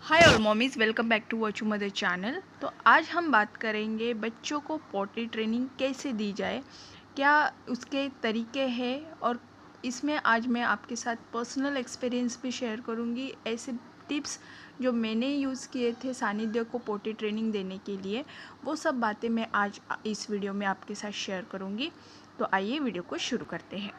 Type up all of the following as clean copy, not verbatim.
Hi all mommies, welcome back to Watchu Mother channel. तो आज हम बात करेंगे बच्चों को पॉटी ट्रेनिंग कैसे दी जाए, क्या उसके तरीके हैं। और इसमें आज मैं आपके साथ पर्सनल एक्सपीरियंस भी शेयर करूंगी, ऐसे टिप्स जो मैंने यूज़ किए थे सानिध्य को पॉटी ट्रेनिंग देने के लिए। वो सब बातें मैं आज इस वीडियो में आपके साथ शेयर करूँगी। तो आइए वीडियो को शुरू करते हैं।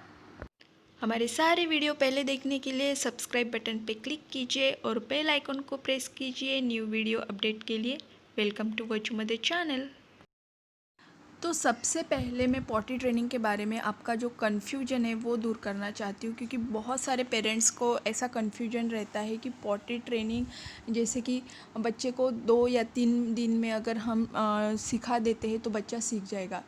हमारे सारे वीडियो पहले देखने के लिए सब्सक्राइब बटन पे क्लिक कीजिए और बेल आइकन को प्रेस कीजिए न्यू वीडियो अपडेट के लिए। Welcome to Watchu Mother channel. तो सबसे पहले मैं पॉटी ट्रेनिंग के बारे में आपका जो कन्फ्यूजन है वो दूर करना चाहती हूँ, क्योंकि बहुत सारे पेरेंट्स को ऐसा कन्फ्यूजन रहता है कि पॉटी ट्रेनिंग जैसे कि बच्चे को 2 या 3 दिन में अगर हम सिखा देते हैं तो बच्चा सीख जाएगा।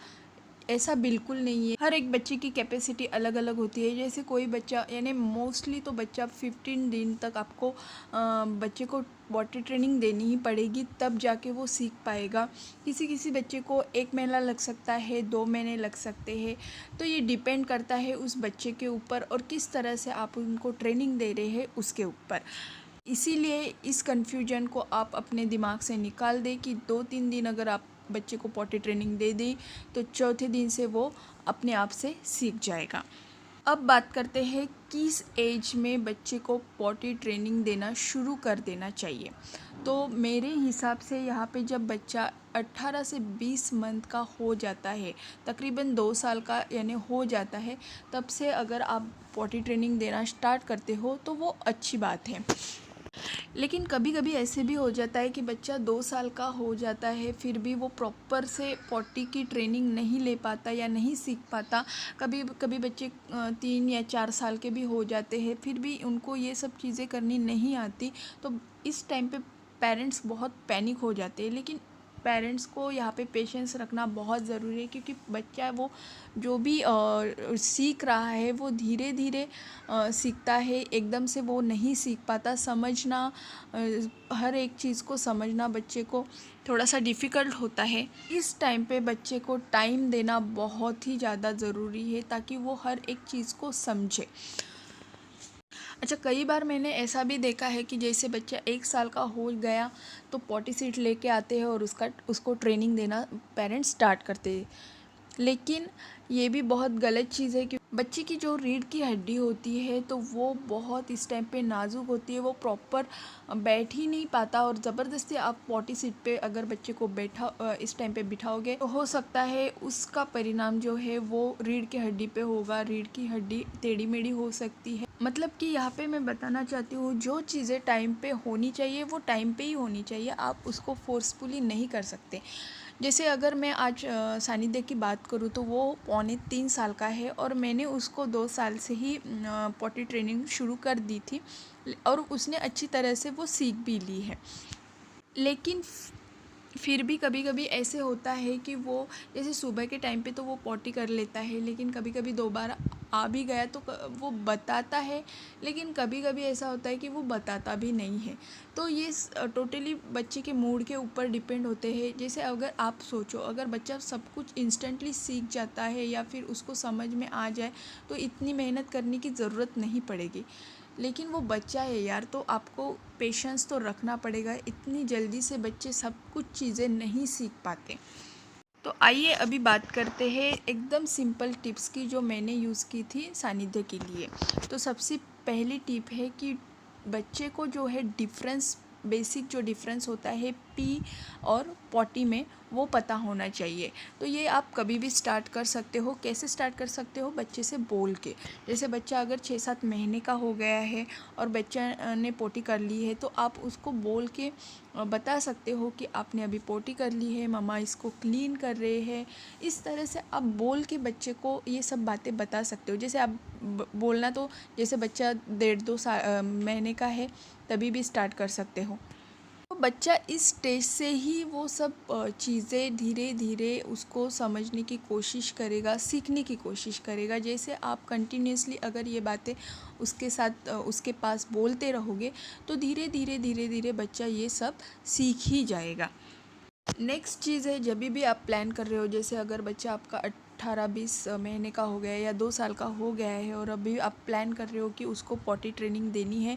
ऐसा बिल्कुल नहीं है। हर एक बच्चे की कैपेसिटी अलग अलग होती है। जैसे कोई बच्चा, यानी मोस्टली तो बच्चा 15 दिन तक आपको बच्चे को पॉटी ट्रेनिंग देनी ही पड़ेगी, तब जाके वो सीख पाएगा। किसी किसी बच्चे को 1 महीना लग सकता है, 2 महीने लग सकते हैं। तो ये डिपेंड करता है उस बच्चे के ऊपर और किस तरह से आप उनको ट्रेनिंग दे रहे हैं उसके ऊपर। इसीलिए इस कन्फ्यूजन को आप अपने दिमाग से निकाल दें कि 2-3 दिन अगर आप बच्चे को पॉटी ट्रेनिंग दे दी तो चौथे दिन से वो अपने आप से सीख जाएगा। अब बात करते हैं किस एज में बच्चे को पॉटी ट्रेनिंग देना शुरू कर देना चाहिए। तो मेरे हिसाब से यहाँ पे जब बच्चा 18 से 20 मंथ का हो जाता है, तकरीबन 2 साल का यानी हो जाता है, तब से अगर आप पॉटी ट्रेनिंग देना स्टार्ट करते हो तो वो अच्छी बात है। लेकिन कभी कभी ऐसे भी हो जाता है कि बच्चा 2 साल का हो जाता है, फिर भी वो प्रॉपर से पॉटी की ट्रेनिंग नहीं ले पाता या नहीं सीख पाता। कभी कभी बच्चे 3 या 4 साल के भी हो जाते हैं, फिर भी उनको ये सब चीज़ें करनी नहीं आती। तो इस टाइम पे पेरेंट्स बहुत पैनिक हो जाते हैं। लेकिन पेरेंट्स को यहाँ पे पेशेंस रखना बहुत ज़रूरी है, क्योंकि बच्चा वो जो भी सीख रहा है वो धीरे धीरे सीखता है, एकदम से वो नहीं सीख पाता। समझना, हर एक चीज़ को समझना बच्चे को थोड़ा सा डिफ़िकल्ट होता है। इस टाइम पे बच्चे को टाइम देना बहुत ही ज़्यादा ज़रूरी है, ताकि वो हर एक चीज़ को समझे। अच्छा, कई बार मैंने ऐसा भी देखा है कि जैसे बच्चा 1 साल का हो गया तो पॉटी सीट लेके आते हैं और उसको ट्रेनिंग देना पेरेंट्स स्टार्ट करते हैं। लेकिन ये भी बहुत गलत चीज़ है कि बच्चे की जो रीढ़ की हड्डी होती है तो वो बहुत इस टाइम पे नाजुक होती है, वो प्रॉपर बैठ ही नहीं पाता। और ज़बरदस्ती आप पॉटी सीट पे अगर बच्चे को इस टाइम पे बिठाओगे तो हो सकता है उसका परिणाम जो है वो रीढ़ की हड्डी पे होगा। रीढ़ की हड्डी टेढ़ी मेढ़ी हो सकती है। मतलब कि यहाँ पे मैं बताना चाहती हूँ, जो चीज़ें टाइम पे होनी चाहिए वो टाइम पे ही होनी चाहिए, आप उसको फोर्सफुली नहीं कर सकते। जैसे अगर मैं आज सानिध्य की बात करूँ तो वो 2.25 साल का है और मैंने उसको 2 साल से ही पॉटी ट्रेनिंग शुरू कर दी थी और उसने अच्छी तरह से वो सीख भी ली है। लेकिन फिर भी कभी कभी ऐसे होता है कि वो जैसे सुबह के टाइम पे तो वो पॉटी कर लेता है, लेकिन कभी कभी 2 बार आ भी गया तो वो बताता है। लेकिन कभी कभी ऐसा होता है कि वो बताता भी नहीं है। तो ये टोटली बच्चे के मूड के ऊपर डिपेंड होते हैं। जैसे अगर आप सोचो, अगर बच्चा सब कुछ इंस्टेंटली सीख जाता है या फिर उसको समझ में आ जाए तो इतनी मेहनत करने की ज़रूरत नहीं पड़ेगी। लेकिन वो बच्चा है यार, तो आपको पेशेंस तो रखना पड़ेगा। इतनी जल्दी से बच्चे सब कुछ चीज़ें नहीं सीख पाते। तो आइए अभी बात करते हैं एकदम सिंपल टिप्स की जो मैंने यूज़ की थी सानिध्य के लिए। तो सबसे पहली टिप है कि बच्चे को जो है बेसिक जो डिफरेंस होता है पी और पॉटी में, वो पता होना चाहिए। तो ये आप कभी भी स्टार्ट कर सकते हो। कैसे स्टार्ट कर सकते हो? बच्चे से बोल के। जैसे बच्चा अगर 6-7 महीने का हो गया है और बच्चा ने पॉटी कर ली है तो आप उसको बोल के बता सकते हो कि आपने अभी पॉटी कर ली है, मम्मा इसको क्लीन कर रहे हैं। इस तरह से आप बोल के बच्चे को ये सब बातें बता सकते हो। जैसे आप बोलना तो जैसे बच्चा 1.5-2 महीने का है तभी भी स्टार्ट कर सकते हो। तो बच्चा इस स्टेज से ही वो सब चीज़ें धीरे धीरे उसको समझने की कोशिश करेगा, सीखने की कोशिश करेगा। जैसे आप कंटिन्यूसली अगर ये बातें उसके साथ उसके पास बोलते रहोगे तो धीरे धीरे बच्चा ये सब सीख ही जाएगा। नेक्स्ट चीज़ है, जब भी आप प्लान कर रहे हो, जैसे अगर बच्चा आपका 18-20 महीने का हो गया है या 2 साल का हो गया है और अभी आप प्लान कर रहे हो कि उसको पॉटी ट्रेनिंग देनी है,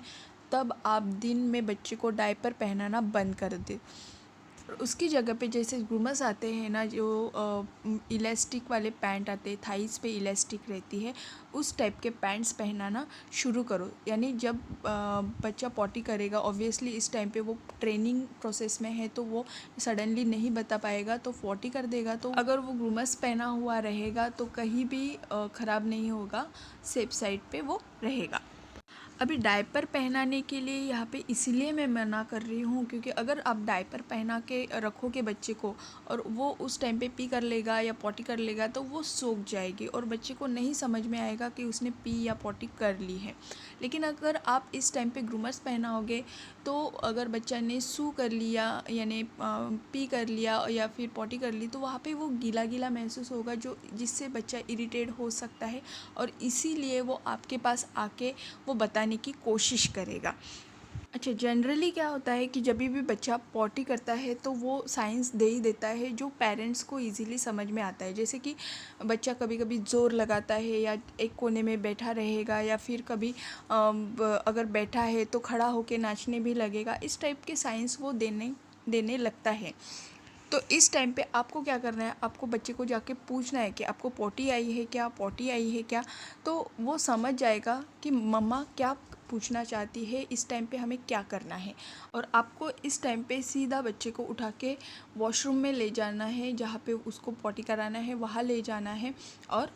तब आप दिन में बच्चे को डायपर पहनाना बंद कर दें। उसकी जगह पे जैसे ग्रूमर्स आते हैं ना, जो इलास्टिक वाले पैंट आते हैं, थाइस पे इलास्टिक रहती है, उस टाइप के पैंट्स पहनाना शुरू करो। यानी जब बच्चा पॉटी करेगा, ऑब्वियसली इस टाइम पे वो ट्रेनिंग प्रोसेस में है, तो वो सडनली नहीं बता पाएगा, तो पॉटी कर देगा। तो अगर वो ग्रूमर्स पहना हुआ रहेगा तो कहीं भी ख़राब नहीं होगा, सेफ साइड पे वो रहेगा। अभी डायपर पहनाने के लिए यहाँ पे इसीलिए मैं मना कर रही हूँ, क्योंकि अगर आप डायपर पहना के रखोगे बच्चे को और वो उस टाइम पे पी कर लेगा या पॉटी कर लेगा, तो वो सोख जाएगी और बच्चे को नहीं समझ में आएगा कि उसने पी या पॉटी कर ली है। लेकिन अगर आप इस टाइम पे ग्रूमर्स पहनाओगे, तो अगर बच्चा ने सू कर लिया, यानी पी कर लिया या फिर पॉटी कर ली, तो वहाँ पे वो गीला गीला महसूस होगा, जिससे बच्चा इरिटेट हो सकता है और इसीलिए वो आपके पास आके वो बताने की कोशिश करेगा। अच्छा, जनरली क्या होता है कि जब भी बच्चा पॉटी करता है तो वो साइंस दे ही देता है जो पेरेंट्स को इजीली समझ में आता है। जैसे कि बच्चा कभी कभी ज़ोर लगाता है या एक कोने में बैठा रहेगा, या फिर कभी अगर बैठा है तो खड़ा होकर नाचने भी लगेगा। इस टाइप के साइंस वो देने लगता है। तो इस टाइम पे आपको क्या करना है, आपको बच्चे को जाके पूछना है कि आपको पॉटी आई है क्या, पॉटी आई है क्या। तो वो समझ जाएगा कि मम्मा क्या पूछना चाहती है, इस टाइम पे हमें क्या करना है। और आपको इस टाइम पे सीधा बच्चे को उठा के वॉशरूम में ले जाना है, जहाँ पे उसको पॉटी कराना है वहाँ ले जाना है और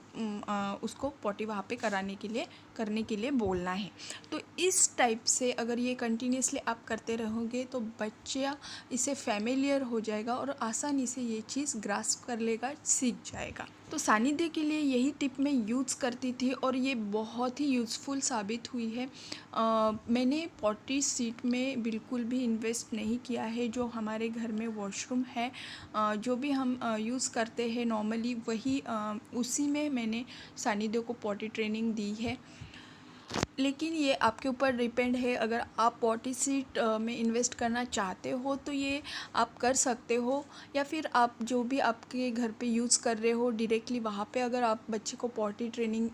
उसको पॉटी वहाँ पे करने के लिए बोलना है। तो इस टाइप से अगर ये कंटिन्यूसली आप करते रहोगे तो बच्चा इसे फैमिलियर हो जाएगा और आसानी से ये चीज़ ग्रास्प कर लेगा, सीख जाएगा। तो सानिध्य के लिए यही टिप मैं यूज़ करती थी और ये बहुत ही यूज़फुल साबित हुई है। मैंने पॉटी सीट में बिल्कुल भी इन्वेस्ट नहीं किया है। जो हमारे घर में वॉशरूम है, जो भी हम यूज़ करते हैं नॉर्मली, वही उसी में मैंने सानिध्य को पॉटी ट्रेनिंग दी है। लेकिन ये आपके ऊपर डिपेंड है। अगर आप पॉटी सीट में इन्वेस्ट करना चाहते हो तो ये आप कर सकते हो, या फिर आप जो भी आपके घर पे यूज़ कर रहे हो डायरेक्टली वहाँ पे अगर आप बच्चे को पॉटी ट्रेनिंग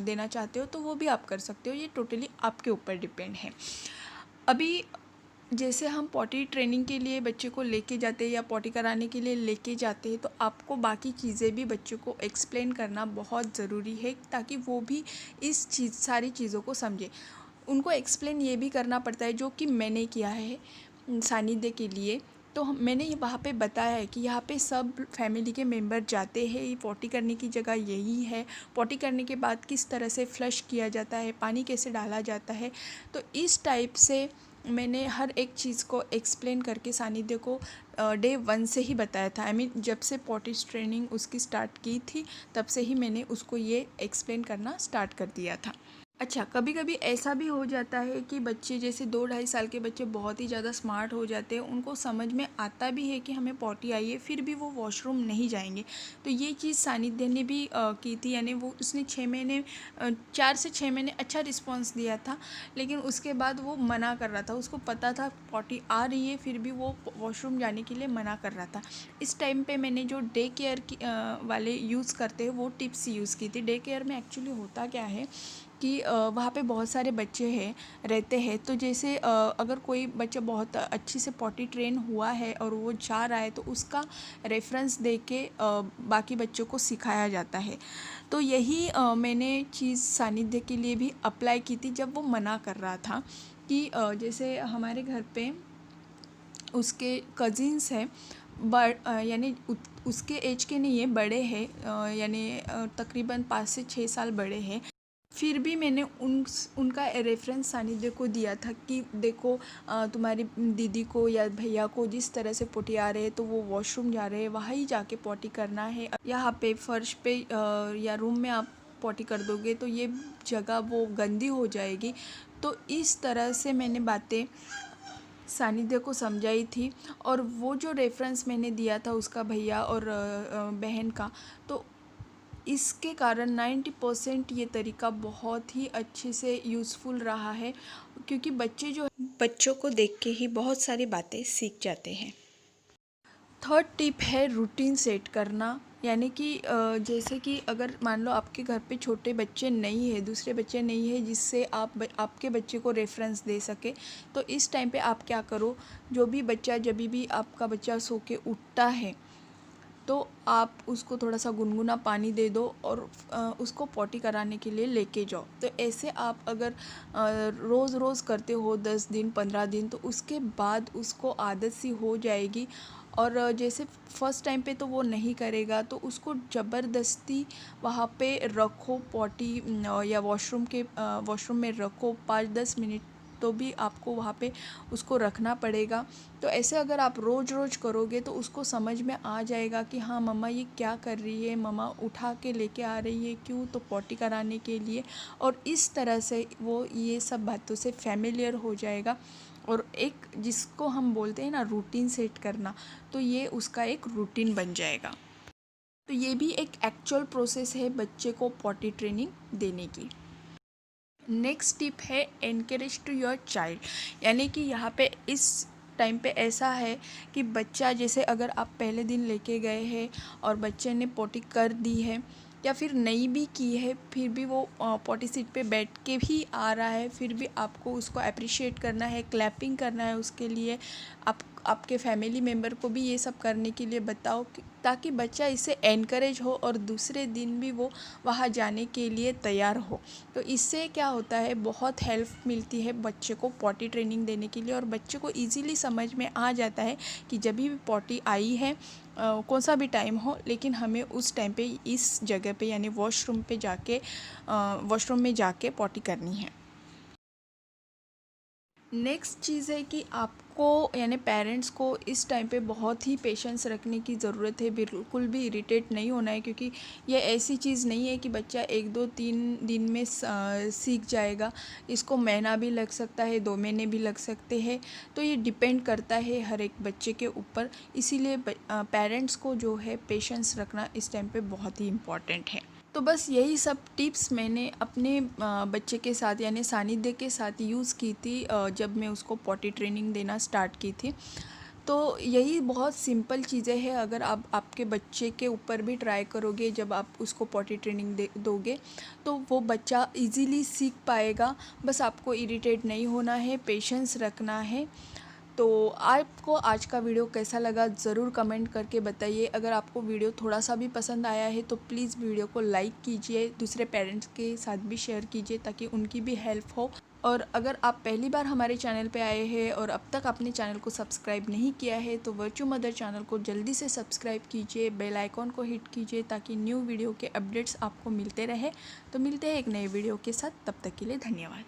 देना चाहते हो तो वो भी आप कर सकते हो। ये टोटली आपके ऊपर डिपेंड है। अभी जैसे हम पॉटी ट्रेनिंग के लिए बच्चे को लेके जाते हैं या पॉटी कराने के लिए लेके जाते हैं, तो आपको बाकी चीज़ें भी बच्चों को एक्सप्लेन करना बहुत ज़रूरी है, ताकि वो भी सारी चीज़ों को समझे। उनको एक्सप्लेन ये भी करना पड़ता है, जो कि मैंने किया है सानिध्य के लिए। तो मैंने वहाँ पे बताया है कि यहाँ पे सब फैमिली के मेंबर जाते हैं, ये पॉटी करने की जगह यही है, पॉटी करने के बाद किस तरह से फ्लश किया जाता है, पानी कैसे डाला जाता है। तो इस टाइप से मैंने हर एक चीज़ को एक्सप्लेन करके सानिध्य को डे 1 से ही बताया था। जब से पॉटी ट्रेनिंग उसकी स्टार्ट की थी, तब से ही मैंने उसको ये एक्सप्लेन करना स्टार्ट कर दिया था। अच्छा, कभी कभी ऐसा भी हो जाता है कि बच्चे, जैसे 2-2.5 साल के बच्चे बहुत ही ज़्यादा स्मार्ट हो जाते हैं, उनको समझ में आता भी है कि हमें पॉटी आई है, फिर भी वो वॉशरूम नहीं जाएंगे। तो ये चीज़ सानिध्य ने भी की थी, यानी उसने 4 से 6 महीने अच्छा रिस्पॉन्स दिया था, लेकिन उसके बाद वो मना कर रहा था। उसको पता था पॉटी आ रही है, फिर भी वो वॉशरूम जाने के लिए मना कर रहा था। इस टाइम पे मैंने जो डे केयर वाले यूज़ करते हैं वो टिप्स यूज़ की थी। डे केयर में एक्चुअली होता क्या है कि वहाँ पे बहुत सारे बच्चे रहते हैं। तो जैसे अगर कोई बच्चा बहुत अच्छी से पॉटी ट्रेन हुआ है और वो जा रहा है, तो उसका रेफरेंस दे के बाकी बच्चों को सिखाया जाता है। तो यही मैंने चीज़ सानिध्य के लिए भी अप्लाई की थी जब वो मना कर रहा था। कि जैसे हमारे घर पे उसके कज़िन्स हैं, यानी उसके एज के नहीं है, बड़े हैं, यानी तकरीबन 5 से 6 साल बड़े हैं। फिर भी मैंने उनका रेफरेंस सानिध्य को दिया था कि देखो, तुम्हारी दीदी को या भैया को जिस तरह से पॉटी आ रहे हैं, तो वो वॉशरूम जा रहे हैं, वहाँ ही जाके पॉटी करना है। यहाँ पे फर्श पे या रूम में आप पॉटी कर दोगे तो ये जगह वो गंदी हो जाएगी। तो इस तरह से मैंने बातें सानिध्य को समझाई थी। और वो जो रेफरेंस मैंने दिया था उसका भैया और बहन का, तो इसके कारण 90% ये तरीका बहुत ही अच्छे से यूज़फुल रहा है, क्योंकि बच्चों को देख के ही बहुत सारी बातें सीख जाते हैं। थर्ड टिप है रूटीन सेट करना। यानी कि जैसे कि अगर मान लो आपके घर पे छोटे बच्चे नहीं है, दूसरे बच्चे नहीं है जिससे आपके बच्चे को रेफरेंस दे सके, तो इस टाइम पे आप क्या करो, जो भी बच्चा जब भी आपका बच्चा सो के उठता है तो आप उसको थोड़ा सा गुनगुना पानी दे दो और उसको पॉटी कराने के लिए लेके जाओ। तो ऐसे आप अगर रोज़ रोज़ करते हो 10 दिन 15 दिन, तो उसके बाद उसको आदत सी हो जाएगी। और जैसे फर्स्ट टाइम पे तो वो नहीं करेगा, तो उसको ज़बरदस्ती वहाँ पे रखो पॉटी या वॉशरूम में रखो 5-10 मिनट, तो भी आपको वहाँ पे उसको रखना पड़ेगा। तो ऐसे अगर आप रोज़ रोज़ करोगे तो उसको समझ में आ जाएगा कि हाँ मम्मा ये क्या कर रही है, मम्मा उठा के लेके आ रही है क्यों, तो पॉटी कराने के लिए। और इस तरह से वो ये सब बातों से फैमिलियर हो जाएगा। और एक जिसको हम बोलते हैं ना रूटीन सेट करना, तो ये उसका एक रूटीन बन जाएगा। तो ये भी एक एक्चुअल प्रोसेस है बच्चे को पॉटी ट्रेनिंग देने की। नेक्स्ट टिप है एनकरेज टू योर चाइल्ड। यानी कि यहाँ पे इस टाइम पे ऐसा है कि बच्चा, जैसे अगर आप पहले दिन लेके गए हैं और बच्चे ने पॉटी कर दी है या फिर नहीं भी की है, फिर भी वो पॉटी सीट पे बैठ के भी आ रहा है, फिर भी आपको उसको अप्रिशिएट करना है, क्लैपिंग करना है उसके लिए। आपके फैमिली मेम्बर को भी ये सब करने के लिए बताओ ताकि बच्चा इससे एनकरेज हो और दूसरे दिन भी वो वहाँ जाने के लिए तैयार हो। तो इससे क्या होता है, बहुत हेल्प मिलती है बच्चे को पॉटी ट्रेनिंग देने के लिए। और बच्चे को इजीली समझ में आ जाता है कि जब भी पॉटी आई है, कौन सा भी टाइम हो, लेकिन हमें उस टाइम पे इस जगह पे यानी वॉशरूम में जाके पॉटी करनी है। नेक्स्ट चीज़ है कि आपको यानी पेरेंट्स को इस टाइम पे बहुत ही पेशेंस रखने की ज़रूरत है, बिल्कुल भी इरिटेट नहीं होना है, क्योंकि ये ऐसी चीज़ नहीं है कि बच्चा 1-2-3 दिन में सीख जाएगा। इसको महीना भी लग सकता है, 2 महीने भी लग सकते हैं। तो ये डिपेंड करता है हर एक बच्चे के ऊपर। इसीलिए पेरेंट्स को जो है पेशेंस रखना इस टाइम पे बहुत ही इम्पॉर्टेंट है। तो बस यही सब टिप्स मैंने अपने बच्चे के साथ यानी सानिध्य के साथ यूज़ की थी जब मैं उसको पॉटी ट्रेनिंग देना स्टार्ट की थी। तो यही बहुत सिंपल चीज़ें हैं, अगर आप आपके बच्चे के ऊपर भी ट्राई करोगे, जब आप उसको पॉटी ट्रेनिंग दोगे तो वो बच्चा इजीली सीख पाएगा। बस आपको इरिटेट नहीं होना है, पेशेंस रखना है। तो आपको आज का वीडियो कैसा लगा ज़रूर कमेंट करके बताइए। अगर आपको वीडियो थोड़ा सा भी पसंद आया है तो प्लीज़ वीडियो को लाइक कीजिए, दूसरे पेरेंट्स के साथ भी शेयर कीजिए ताकि उनकी भी हेल्प हो। और अगर आप पहली बार हमारे चैनल पे आए हैं और अब तक अपने चैनल को सब्सक्राइब नहीं किया है तो वर्चू मदर चैनल को जल्दी से सब्सक्राइब कीजिए, बेल आइकॉन को हिट कीजिए ताकि न्यू वीडियो के अपडेट्स आपको मिलते रहे। तो मिलते हैं एक नए वीडियो के साथ, तब तक के लिए धन्यवाद।